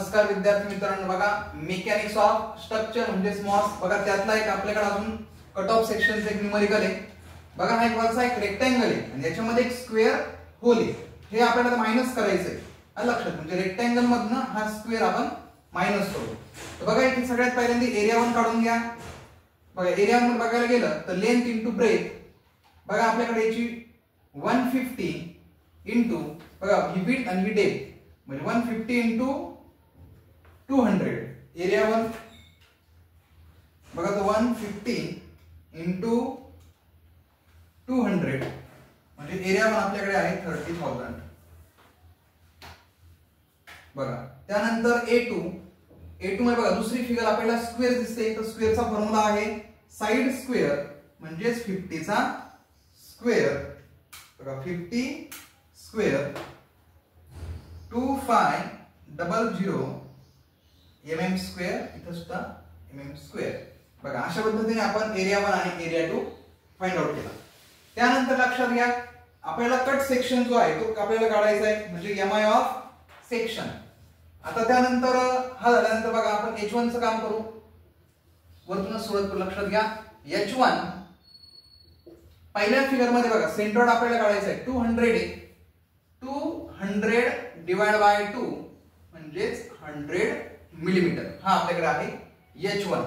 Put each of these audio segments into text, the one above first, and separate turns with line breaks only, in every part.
नमस्कार विद्यार्थी मित्रांनो, बघा मेकॅनिक्स ऑफ स्ट्रक्चर म्हणजे मॉस बघा त्यातला एक आपल्याकडे अजून कट ऑफ सेक्शनचा एक न्यूमेरिकल आहे. बघा हा एक वरचा एक रेक्टँगल आहे आणि याच्यामध्ये एक स्क्वेअर होल आहे. हे आपल्याला मायनस करायचं आहे लक्षात, म्हणजे रेक्टँगल मधनं हा स्क्वेअर आपण मायनस करू. तर बघा इथे सगळ्यात पहिल्यांदा एरिया 1 काढून घ्या. बघा एरिया 1 बघायला गेलं तर लेंथ इंटू ब्रेथ बघा आपल्याकडे याची 150 इंटू बघा ही विड्थ आणि ही डेप्थ म्हणजे 150 इंटू 200 एरिया 1 बघा तो 150 इंटू 200 म्हणजे एरिया 1 आपल्याकडे आहे 30,000. बघा त्यानंतर A2 मध्ये बघा दुसरी फिगर आपल्याला स्क्वेअर दिसते. तर स्क्वेअरचा फॉर्म्युला आहे साइड स्क्वेअर म्हणजे 50 चा स्क्वेअर. बघा 50 स्क्वेअर 2500 mm स्क्वेअर इथं सुद्धा mm स्क्वेअर. बघा अशा पद्धतीने आपण एरिया 1 आणि एरिया 2 फाइंड आउट केला. त्यानंतर लक्षात घ्या आपल्याला कट सेक्शन जो आहे तो आपल्याला काढायचा आहे म्हणजे एमआय ऑफ सेक्शन. आता त्यानंतर हा झाल्यानंतर बघा आपण H1 चं काम करू. वरतून सुरुवात करू. लक्षात घ्या H1 पहिल्या फिगर मध्ये बघा सेंट्रॉइड आपल्याला काढायचा आहे 200 आहे. 200 डिवाइड बाय 2 म्हणजेच 100 मिलीमीटर हा आपल्याकडे आहे H1.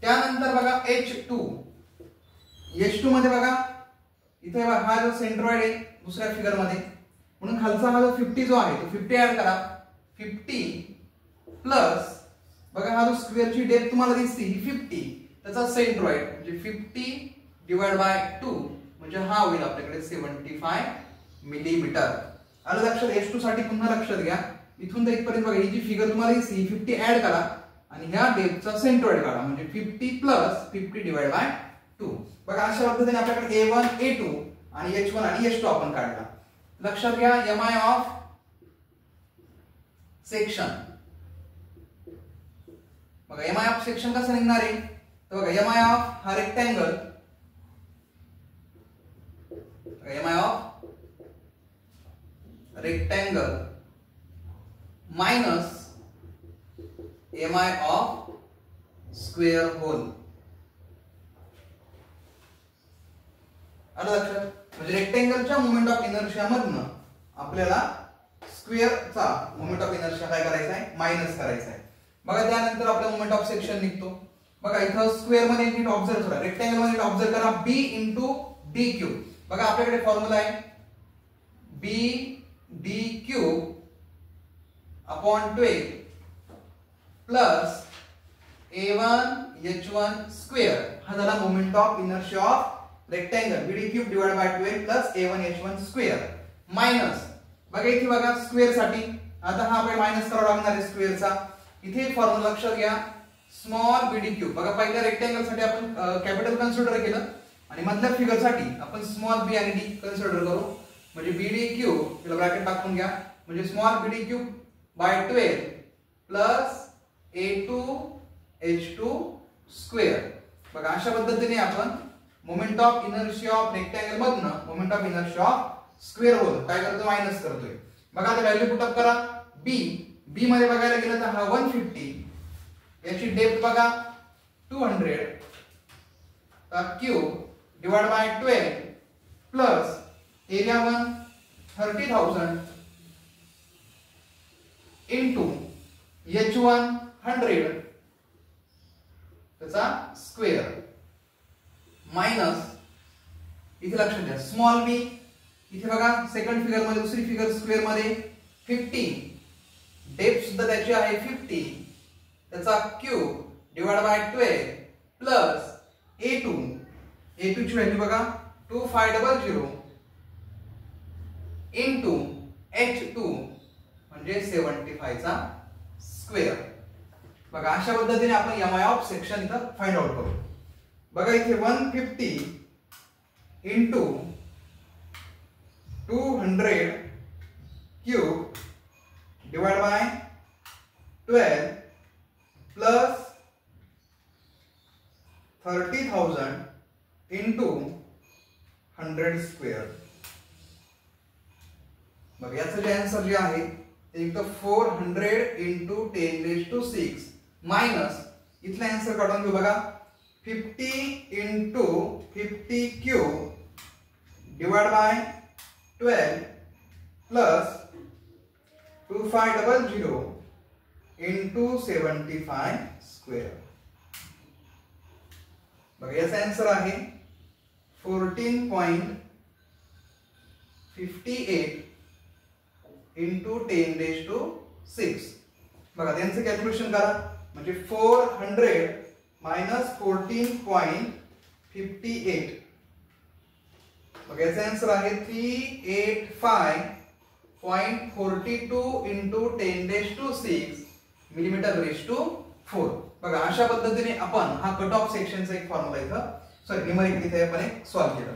त्यानंतर बघा H2 मध्ये बघा इथे हा जो सेंट्रॉइड आहे दुसऱ्या फिगर मध्ये म्हणून खालचा हा जो 50 जो आहे तो 50 ऍड करा. 50 प्लस बघा हा जो स्क्वेअरची डेप्थ तुम्हाला दिसते ही 50 त्याचा सेंट्रॉइड म्हणजे 50 डिवाइड बाय 2 म्हणजे हा होईल आपल्याकडे 75 मिलीमीटर. आलं लक्षात. H2 साठी पुन्हा लक्षात घ्या इथून तर इथपर्यंत बघा ही जी फिगर तुम्हाला दिसते ही 50 ऍड करा आणि ह्या डेप्थचा सेंट्रॉइड काढा म्हणजे 50 प्लस 50 डिवाइड बाय 2. बघा अशा पद्धतीने आपल्याकडे A1 A2 आणि H1 आणि H2 आपण काढला. लक्षात घ्या एमआय ऑफ सेक्शन. बघा एमआय ऑफ सेक्शन कसं निघणार आहे तर बघा एमआय ऑफ हा rectangle MI of rectangle minus MI of square whole. आलं लक्षात. म्हणजे रेक्टँगलच्या मोमेंट ऑफ इनर्शिया मधनं आपल्याला स्क्वेअरचा मोमेंट ऑफ इनर्शिया काय करायचा आहे मायनस करायचा आहे. बघा त्यानंतर आपला मोमेंट ऑफ सेक्शन निघतो. बघा इथं स्क्वेअर मध्ये नीट ऑब्झर्व करा रेक्टँगल मध्ये नीट ऑब्झर्व करा B इंटू डी क्यूब. बघा आपल्याकडे फॉर्म्युला आहे B D cube upon 12 plus A1 H1 square हा झाला moment of inertia of rectangle B D cube divide by 12 plus A1 H1 square minus बघा इथे बघा स्क्वेअर साठी आता हा आपण मायनस करावा लागणार आहे स्क्वेअरचा. इथे फॉर्म्युला लक्षात घ्या स्मॉल b d क्यूब. बघा पहिल्या रेक्टँगल साठी आपण कॅपिटल कन्सिडर केलं आणि मधल्या फिगर साठी आपण स्मॉल b आणि d कन्सिडर करू म्हणजे b d क्यूब याला ब्रॅकेट टाकून घ्या म्हणजे small b d cube by 12 plus a2 h2 square. बघा अशा पद्धतीने आपण moment of inertia of rectangle मधनं moment of inertia of square whole काय करतो मायनस करतोय. बघा आता व्हॅल्यू पुट अप करा. बी मध्ये बघायला गेलं तर हा 150 याची डेप्थ बघा 200 तर cube divide by 12 plus area 1 30,000 into H1 100 त्याचा स्क्वेअर मायनस इथे लक्षात घ्या स्मॉल b इथे बघा सेकंड फिगर मध्ये दुसरी फिगर स्क्वेअर मध्ये 50 डेप्थ सुद्धा त्याची आहे 50 त्याचा cube divide by 12 plus A2 ची व्हॅल्यू बघा 2500 इंटू H2 म्हणजे 75 चा स्क्वेअर. बघा अशा पद्धतीने आपण एमआय ऑफ सेक्शन इथं फाइंड आउट करू. बघा इथे 150 into 200 cube divide by 12 plus 30,000 into 100 square. बघा याचं जे आन्सर जे आहे ते इथं 400 into 10⁶ मायनस इथला आन्सर काढून घेऊ बघा 50 into 50 cube divided by 12 plus 2500 into 75 square. बघा याचा आन्सर आहे 14.58 into 10⁶. बघा त्यांचं कॅल्क्युलेशन करा म्हणजे 400 minus 14.58. बघा याचा आन्सर आहे 385.42 into 10⁶ mm⁴. बघा अशा पद्धतीने आपण हा कट ऑफ सेक्शनचा एक फॉर्म्युला इथं न्यूमरिकली आपण एक सॉल्व्ह केलं.